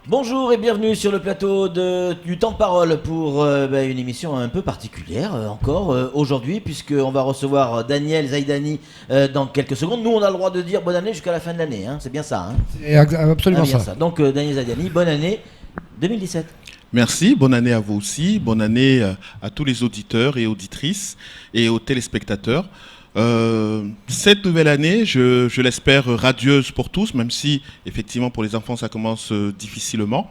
Bonjour et bienvenue sur le plateau du temps de parole pour une émission un peu particulière encore aujourd'hui, puisqu'on va recevoir Daniel Zaidani dans quelques secondes. Nous on a le droit de dire bonne année jusqu'à la fin de l'année, hein. C'est bien ça, hein. C'est absolument bien ça. Donc Daniel Zaidani, bonne année 2017. Merci, bonne année à vous aussi, bonne année à tous les auditeurs et auditrices et aux téléspectateurs. Cette nouvelle année, je l'espère radieuse pour tous, même si effectivement pour les enfants ça commence difficilement.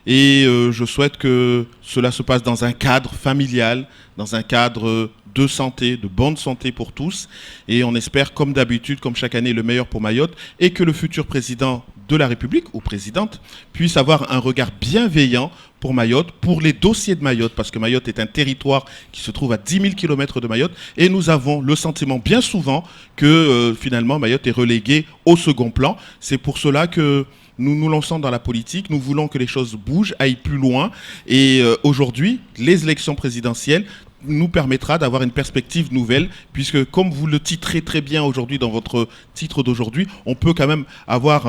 Et je souhaite que cela se passe dans un cadre familial, dans un cadre de santé, de bonne santé pour tous. Et on espère, comme d'habitude, comme chaque année, le meilleur pour Mayotte et que le futur président de la République ou présidente puisse avoir un regard bienveillant pour Mayotte, pour les dossiers de Mayotte, parce que Mayotte est un territoire qui se trouve à 10 000 km de Mayotte, et nous avons le sentiment bien souvent que finalement Mayotte est relégué au second plan. C'est pour cela que nous nous lançons dans la politique, nous voulons que les choses bougent, aillent plus loin, et aujourd'hui, les élections présidentielles nous permettra d'avoir une perspective nouvelle, puisque comme vous le titrez très bien aujourd'hui dans votre titre d'aujourd'hui, on peut quand même avoir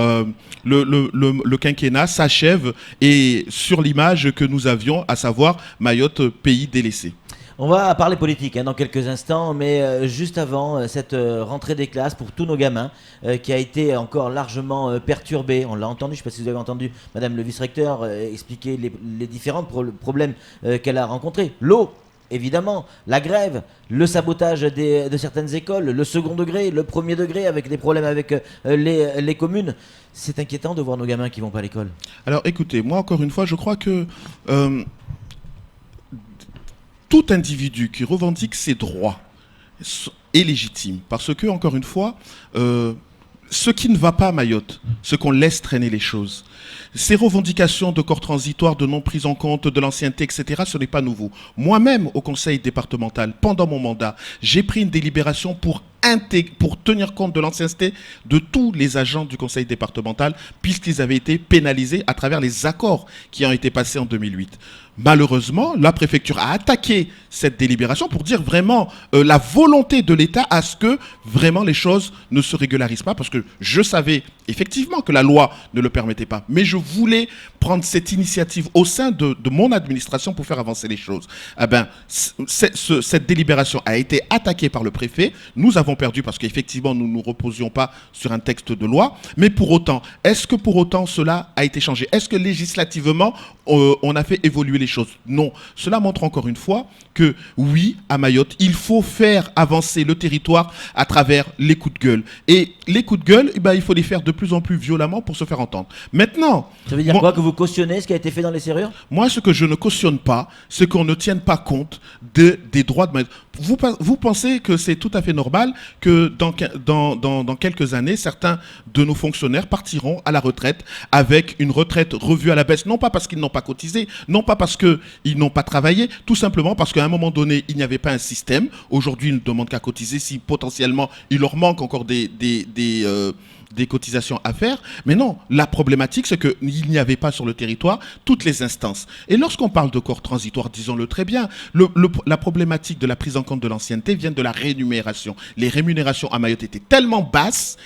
le quinquennat s'achève et sur l'image que nous avions, à savoir Mayotte, pays délaissé. On va parler politique dans quelques instants, mais juste avant, cette rentrée des classes pour tous nos gamins qui a été encore largement perturbée. On l'a entendu, je ne sais pas si vous avez entendu Madame le vice-recteur expliquer les différents problèmes qu'elle a rencontrés. L'eau, évidemment, la grève, le sabotage de certaines écoles, le second degré, le premier degré avec des problèmes avec les communes. C'est inquiétant de voir nos gamins qui ne vont pas à l'école. Alors écoutez, moi encore une fois, je crois que tout individu qui revendique ses droits est légitime. Parce que, encore une fois, ce qui ne va pas à Mayotte, ce qu'on laisse traîner les choses, ces revendications de corps transitoire, de non prise en compte, de l'ancienneté, etc., ce n'est pas nouveau. Moi-même, au conseil départemental, pendant mon mandat, j'ai pris une délibération pour tenir compte de l'ancienneté de tous les agents du conseil départemental, puisqu'ils avaient été pénalisés à travers les accords qui ont été passés en 2008. Malheureusement, la préfecture a attaqué cette délibération pour dire vraiment la volonté de l'État à ce que vraiment les choses ne se régularisent pas, parce que je savais effectivement que la loi ne le permettait pas, mais je voulais prendre cette initiative au sein de mon administration pour faire avancer les choses. Eh ben, cette délibération a été attaquée par le préfet. Nous avons perdu parce qu'effectivement nous ne nous reposions pas sur un texte de loi, mais pour autant, est-ce que pour autant cela a été changé? Est-ce que législativement on a fait évoluer les choses? Non. Cela montre encore une fois que oui, à Mayotte, il faut faire avancer le territoire à travers les coups de gueule. Et les coups de gueule, il faut les faire de plus en plus violemment pour se faire entendre. Maintenant... Ça veut dire quoi, que vous cautionnez ce qui a été fait dans les serrures? Moi, ce que je ne cautionne pas, c'est qu'on ne tienne pas compte des droits de Mayotte. Vous pensez que c'est tout à fait normal que dans quelques années, certains de nos fonctionnaires partiront à la retraite avec une retraite revue à la baisse, non pas parce qu'ils n'ont pas cotisé, non pas parce qu'ils n'ont pas travaillé, tout simplement parce qu'à un moment donné, il n'y avait pas un système. Aujourd'hui, ils ne demandent qu'à cotiser si potentiellement il leur manque encore des cotisations à faire. Mais non, la problématique, c'est qu'il n'y avait pas sur le territoire toutes les instances. Et lorsqu'on parle de corps transitoire, disons-le très bien, la problématique de la prise en compte de l'ancienneté vient de la rémunération. Les rémunérations à Mayotte étaient tellement basses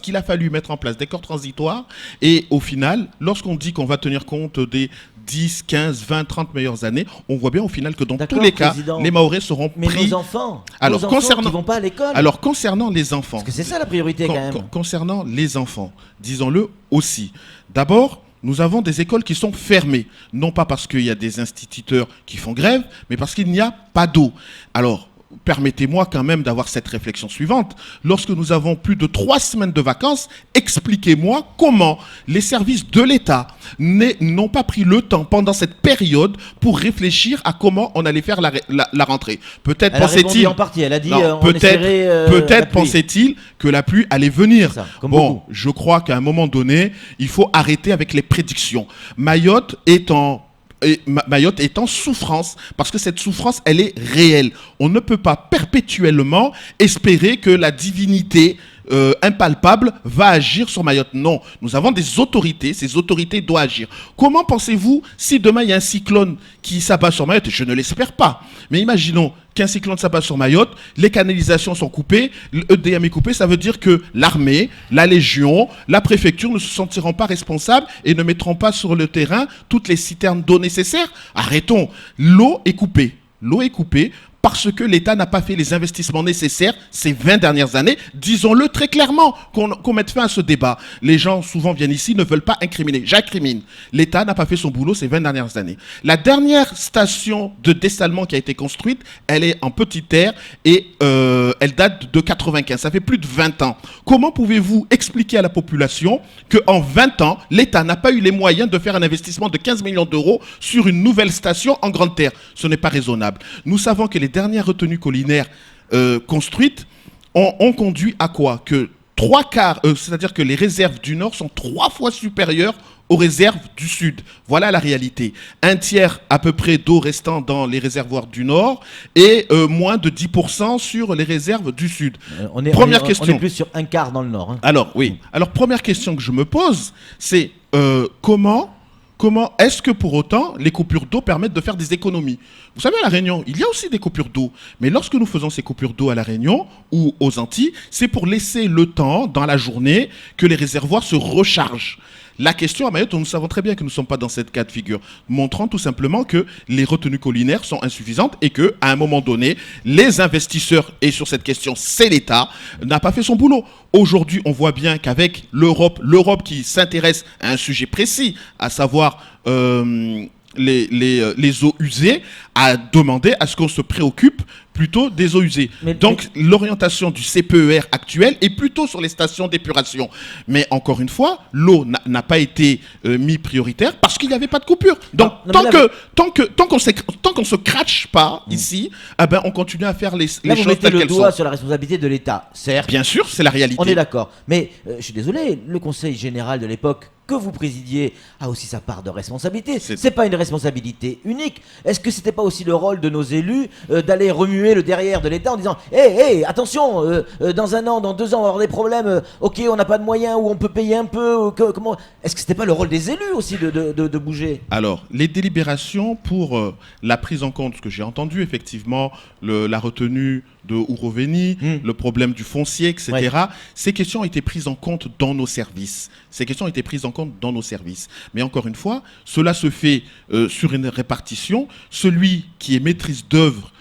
qu'il a fallu mettre en place des corps transitoires. Et au final, lorsqu'on dit qu'on va tenir compte des 10, 15, 20, 30 meilleures années, on voit bien au final que dans tous les cas, les Mahorais seront pris... Mais nos enfants qui ne vont pas à l'école. Alors, concernant les enfants... Parce que c'est ça la priorité quand même. Concernant les enfants, disons-le aussi. D'abord, nous avons des écoles qui sont fermées. Non pas parce qu'il y a des instituteurs qui font grève, mais parce qu'il n'y a pas d'eau. Alors, permettez-moi quand même d'avoir cette réflexion suivante. Lorsque nous avons plus de 3 semaines de vacances, expliquez-moi comment les services de l'État n'ont pas pris le temps pendant cette période pour réfléchir à comment on allait faire la rentrée. Peut-être pensait-il en partie, elle a dit peut-être pensait-il que la pluie allait venir. Ça, bon, je crois qu'à un moment donné, il faut arrêter avec les prédictions. Mayotte est en souffrance, parce que cette souffrance, elle est réelle. On ne peut pas perpétuellement espérer que la divinité impalpable va agir sur Mayotte. Non, nous avons des autorités, ces autorités doivent agir. Comment pensez-vous si demain il y a un cyclone qui s'abat sur Mayotte? Je ne l'espère pas, mais imaginons qu'un cyclone s'abat sur Mayotte, les canalisations sont coupées, l'EDM est coupé, ça veut dire que l'armée, la Légion, la préfecture ne se sentiront pas responsables et ne mettront pas sur le terrain toutes les citernes d'eau nécessaires. Arrêtons, l'eau est coupée. L'eau est coupée parce que l'État n'a pas fait les investissements nécessaires ces 20 dernières années. Disons-le très clairement, qu'on mette fin à ce débat. Les gens souvent viennent ici, ne veulent pas incriminer. J'incrimine. L'État n'a pas fait son boulot ces 20 dernières années. La dernière station de dessalement qui a été construite, elle est en petite terre et elle date de 95. Ça fait plus de 20 ans. Comment pouvez-vous expliquer à la population qu'en 20 ans, l'État n'a pas eu les moyens de faire un investissement de 15 millions d'euros sur une nouvelle station en grande terre? Ce n'est pas raisonnable. Nous savons que les dernières retenues collinaires construites ont conduit à quoi? Que 3/4, c'est-à-dire que les réserves du Nord sont 3 fois supérieures aux réserves du Sud. Voilà la réalité. 1/3 à peu près d'eau restant dans les réservoirs du Nord et moins de 10% sur les réserves du Sud. Première question. On est plus sur 1/4 dans le Nord. Hein. Alors, oui. Alors, première question que je me pose, c'est comment est-ce que pour autant les coupures d'eau permettent de faire des économies? Vous savez, à La Réunion, il y a aussi des coupures d'eau. Mais lorsque nous faisons ces coupures d'eau à La Réunion ou aux Antilles, c'est pour laisser le temps dans la journée que les réservoirs se rechargent. La question à Mayotte, nous savons très bien que nous ne sommes pas dans cette cas de figure, montrant tout simplement que les retenues collinaires sont insuffisantes et qu'à un moment donné, les investisseurs, et sur cette question, c'est l'État, n'a pas fait son boulot. Aujourd'hui, on voit bien qu'avec l'Europe qui s'intéresse à un sujet précis, à savoir les eaux usées, a demandé à ce qu'on se préoccupe plutôt des eaux usées. Donc, l'orientation du CPER actuel est plutôt sur les stations d'épuration. Mais encore une fois, l'eau n'a pas été mise prioritaire parce qu'il n'y avait pas de coupure. Donc, tant qu'on se crache pas ici, eh ben, on continue à faire les choses telles qu'elles sont. Vous mettez le doigt sur la responsabilité de l'État, certes. Bien sûr, c'est la réalité. On est d'accord. Mais, je suis désolé, le Conseil général de l'époque que vous présidiez a aussi sa part de responsabilité. C'est pas une responsabilité unique. Est-ce que c'était pas aussi le rôle de nos élus d'aller remuer le derrière de l'État en disant hey, attention, dans 1 an, dans 2 ans, on va avoir des problèmes, ok, on n'a pas de moyens ou on peut payer un peu, comment... Est-ce que c'était pas le rôle des élus aussi de bouger? Alors, les délibérations pour la prise en compte, ce que j'ai entendu, effectivement, la retenue de Ouroveni, le problème du foncier, etc. Ouais. Ces questions ont été prises en compte dans nos services. Mais encore une fois, cela se fait sur une répartition. Celui qui est maîtrise d'œuvre,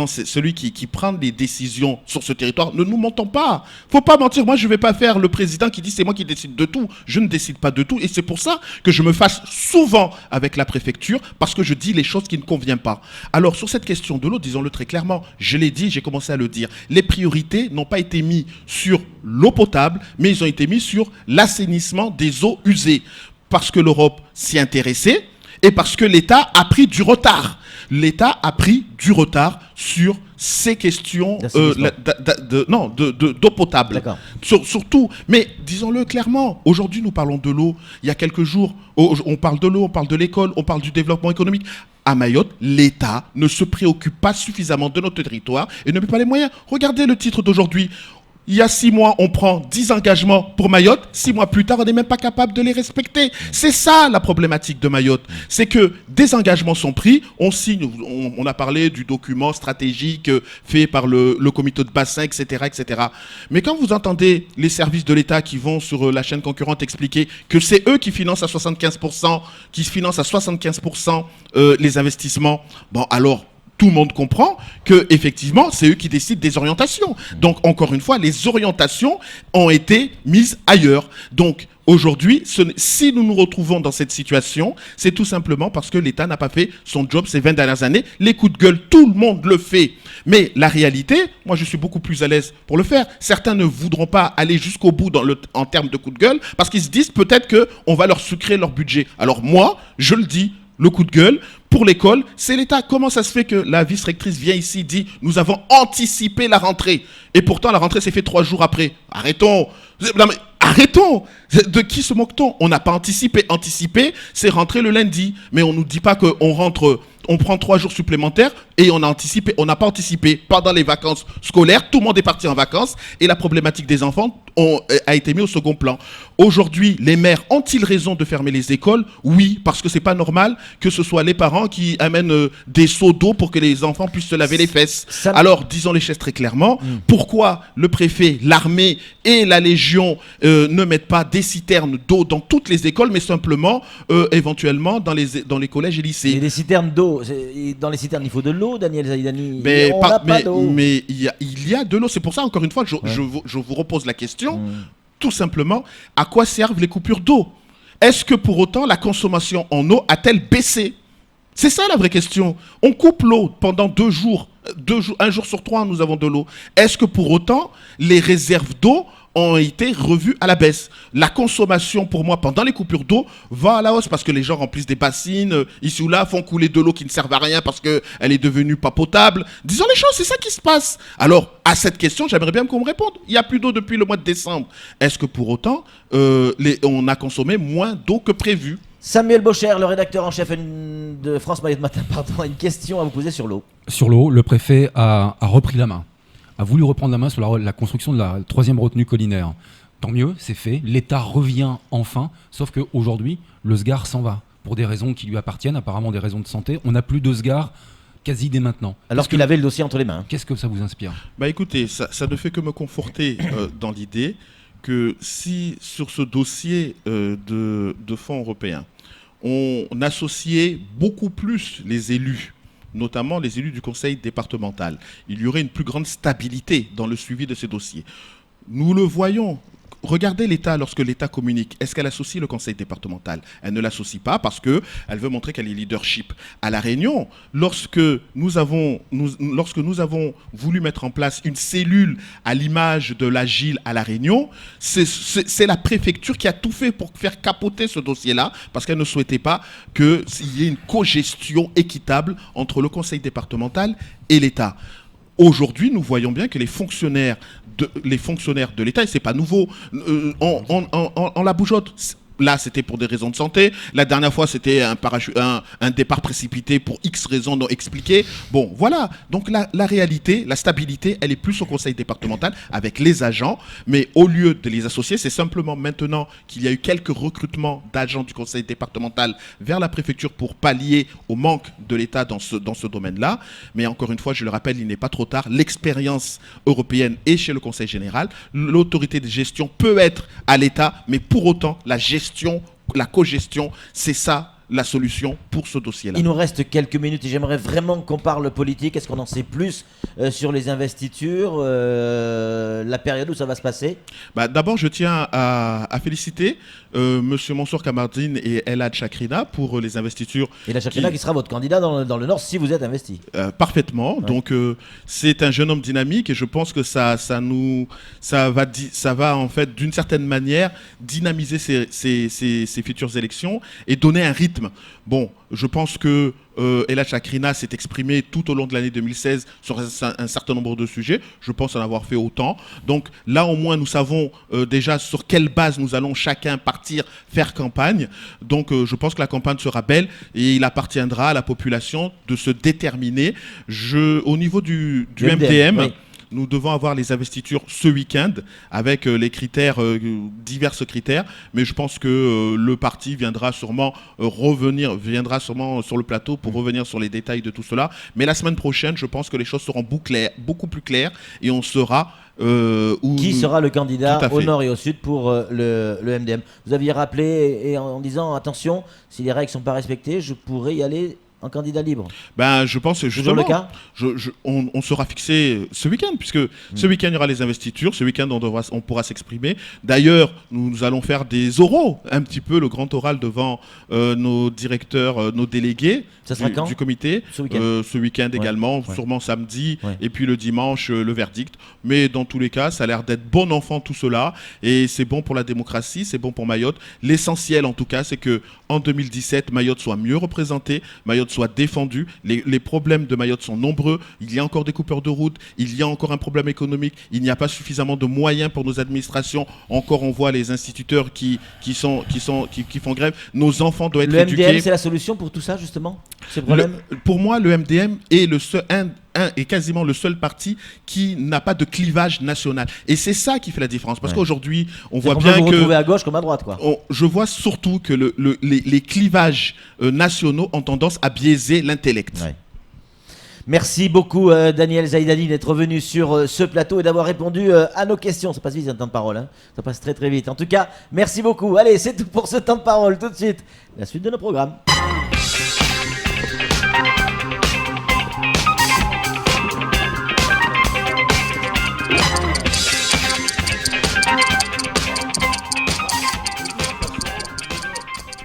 celui qui prend des décisions sur ce territoire, ne nous mentons pas. Faut pas mentir. Moi, je vais pas faire le président qui dit c'est moi qui décide de tout. Je ne décide pas de tout. Et c'est pour ça que je me fâche souvent avec la préfecture, parce que je dis les choses qui ne conviennent pas. Alors, sur cette question de l'eau, disons-le très clairement, je l'ai dit, j'ai commencé à le dire. Les priorités n'ont pas été mises sur l'eau potable, mais ils ont été mis sur l'assainissement des eaux usées. Parce que l'Europe s'y intéressait et parce que l'État a pris du retard. L'État a pris du retard sur ces questions d'eau potable. Surtout, mais disons-le clairement, aujourd'hui nous parlons de l'eau. Il y a quelques jours, on parle de l'eau, on parle de l'école, on parle du développement économique. À Mayotte, l'État ne se préoccupe pas suffisamment de notre territoire et ne met pas les moyens. Regardez le titre d'aujourd'hui. Il y a 6 mois, on prend 10 engagements pour Mayotte. 6 mois plus tard, on n'est même pas capable de les respecter. C'est ça la problématique de Mayotte. C'est que des engagements sont pris, on signe, on a parlé du document stratégique fait par le comité de bassin, etc., etc. Mais quand vous entendez les services de l'État qui vont sur la chaîne concurrente expliquer que c'est eux qui financent à 75%, les investissements, bon alors... Tout le monde comprend que effectivement, c'est eux qui décident des orientations. Donc, encore une fois, les orientations ont été mises ailleurs. Donc, aujourd'hui, si nous nous retrouvons dans cette situation, c'est tout simplement parce que l'État n'a pas fait son job ces 20 dernières années. Les coups de gueule, tout le monde le fait. Mais la réalité, moi, je suis beaucoup plus à l'aise pour le faire. Certains ne voudront pas aller jusqu'au bout en termes de coups de gueule parce qu'ils se disent peut-être qu'on va leur sucrer leur budget. Alors moi, je le dis, le coup de gueule, pour l'école, c'est l'État. Comment ça se fait que la vice-rectrice vient ici et dit « Nous avons anticipé la rentrée » et pourtant la rentrée s'est faite 3 jours après. Arrêtons. Non, mais arrêtons. De qui se moque-t-on? On n'a pas anticipé. Anticiper, c'est rentrer le lundi. Mais on ne nous dit pas qu'on rentre on prend 3 jours supplémentaires et on n'a pas anticipé pendant les vacances scolaires. Tout le monde est parti en vacances et la problématique des enfants a été mise au second plan. Aujourd'hui, les maires ont-ils raison de fermer les écoles? Oui, parce que c'est pas normal que ce soit les parents qui amènent des seaux d'eau pour que les enfants puissent se laver les fesses. Alors, disons les choses très clairement, pourquoi le préfet, l'armée et la Légion ne mettent pas des citernes d'eau dans toutes les écoles, mais simplement, éventuellement, dans les collèges et lycées? Et des citernes d'eau, dans les citernes, il faut de l'eau, Daniel Zaïdani. Mais il y a de l'eau. C'est pour ça, encore une fois, je vous repose la question. Tout simplement, à quoi servent les coupures d'eau? Est-ce que pour autant la consommation en eau a-t-elle baissé? C'est ça la vraie question. On coupe l'eau pendant 2 jours. 1 jour sur 3, nous avons de l'eau. Est-ce que pour autant les réserves d'eau ont été revues à la baisse? La consommation, pour moi, pendant les coupures d'eau, va à la hausse parce que les gens remplissent des bassines, ici ou là, font couler de l'eau qui ne sert à rien parce qu'elle est devenue pas potable. Disons les choses, c'est ça qui se passe. Alors, à cette question, j'aimerais bien qu'on me réponde. Il n'y a plus d'eau depuis le mois de décembre. Est-ce que pour autant, on a consommé moins d'eau que prévu? Samuel Bocher, le rédacteur en chef de France Mayotte Matin, a une question à vous poser sur l'eau. Sur l'eau, le préfet a repris la main, a voulu reprendre la main sur la construction de la 3e retenue collinaire. Tant mieux, c'est fait. L'État revient enfin, sauf qu'aujourd'hui, le SGAR s'en va pour des raisons qui lui appartiennent, apparemment des raisons de santé. On n'a plus de SGAR quasi dès maintenant. Alors qu'il avait le dossier entre les mains. Qu'est-ce que ça vous inspire? Écoutez, ça ne fait que me conforter dans l'idée que si sur ce dossier de fonds européens, on associait beaucoup plus les élus, notamment les élus du conseil départemental, il y aurait une plus grande stabilité dans le suivi de ces dossiers. Nous le voyons. Regardez l'État lorsque l'État communique. Est-ce qu'elle associe le conseil départemental? Elle ne l'associe pas parce qu'elle veut montrer qu'elle est leadership. À La Réunion, lorsque nous avons voulu mettre en place une cellule à l'image de l'Agile à La Réunion, c'est la préfecture qui a tout fait pour faire capoter ce dossier-là parce qu'elle ne souhaitait pas qu'il y ait une cogestion équitable entre le conseil départemental et l'État. Aujourd'hui, nous voyons bien que les fonctionnaires de l'État, et c'est pas nouveau, on la bougeotte. Là, c'était pour des raisons de santé. La dernière fois, c'était un départ précipité pour X raisons non expliquées. Bon, voilà. Donc la réalité, la stabilité, elle est plus au conseil départemental avec les agents. Mais au lieu de les associer, c'est simplement maintenant qu'il y a eu quelques recrutements d'agents du conseil départemental vers la préfecture pour pallier au manque de l'État dans ce domaine-là. Mais encore une fois, je le rappelle, il n'est pas trop tard. L'expérience européenne est chez le conseil général. L'autorité de gestion peut être à l'État, mais pour autant, la cogestion, c'est ça la solution pour ce dossier-là. Il nous reste quelques minutes et j'aimerais vraiment qu'on parle politique. Est-ce qu'on en sait plus sur les investitures, la période où ça va se passer? D'abord, je tiens à féliciter Monsieur Mansour Kamardine et Elhad Chakrina pour les investitures. Et la Chakrina qui sera votre candidat dans le Nord si vous êtes investi. Parfaitement. Ouais. Donc, c'est un jeune homme dynamique et je pense que ça va en fait d'une certaine manière dynamiser ces futures élections et donner un rythme. Bon, je pense que Elhad Chakrina s'est exprimé tout au long de l'année 2016 sur un certain nombre de sujets. Je pense en avoir fait autant. Donc là, au moins, nous savons déjà sur quelle base nous allons chacun partir faire campagne. Donc je pense que la campagne sera belle et il appartiendra à la population de se déterminer. Au niveau du MDM, oui. Nous devons avoir les investitures ce week-end avec les critères, divers critères, mais je pense que le parti viendra sûrement sur le plateau pour revenir sur les détails de tout cela. Mais la semaine prochaine, je pense que les choses seront beaucoup plus claires et on saura qui sera le candidat au nord et au sud pour le MDM. Vous aviez rappelé en disant attention, si les règles ne sont pas respectées, je pourrais y aller en candidat libre. Je pense que justement, le cas on sera fixé ce week-end, puisque ce week-end, il y aura les investitures, ce week-end, on pourra s'exprimer. D'ailleurs, nous allons faire des oraux, un petit peu le grand oral devant nos directeurs, nos délégués du comité. Ce week-end également, sûrement samedi, et puis le dimanche, le verdict. Mais dans tous les cas, ça a l'air d'être bon enfant tout cela, et c'est bon pour la démocratie, c'est bon pour Mayotte. L'essentiel, en tout cas, c'est qu'en 2017, Mayotte soit mieux représentée, Mayotte soit défendue. Les problèmes de Mayotte sont nombreux. Il y a encore des coupeurs de route, il y a encore un problème économique, il n'y a pas suffisamment de moyens pour nos administrations. Encore, on voit les instituteurs qui font grève. Nos enfants doivent être éduqués. Le MDM, c'est la solution pour tout ça, justement? ce problème. Pour moi, le MDM est est quasiment le seul parti qui n'a pas de clivage national. Et c'est ça qui fait la différence. Parce qu'aujourd'hui, on voit bien peut vous que... retrouver à gauche comme à droite, quoi. Je vois surtout que les clivages nationaux ont tendance à biaiser l'intellect. Ouais. Merci beaucoup Daniel Zaidani d'être venu sur ce plateau et d'avoir répondu à nos questions. Ça passe vite un temps de parole, hein. Ça passe très très vite. En tout cas, merci beaucoup. Allez, c'est tout pour ce temps de parole. Tout de suite, la suite de nos programmes.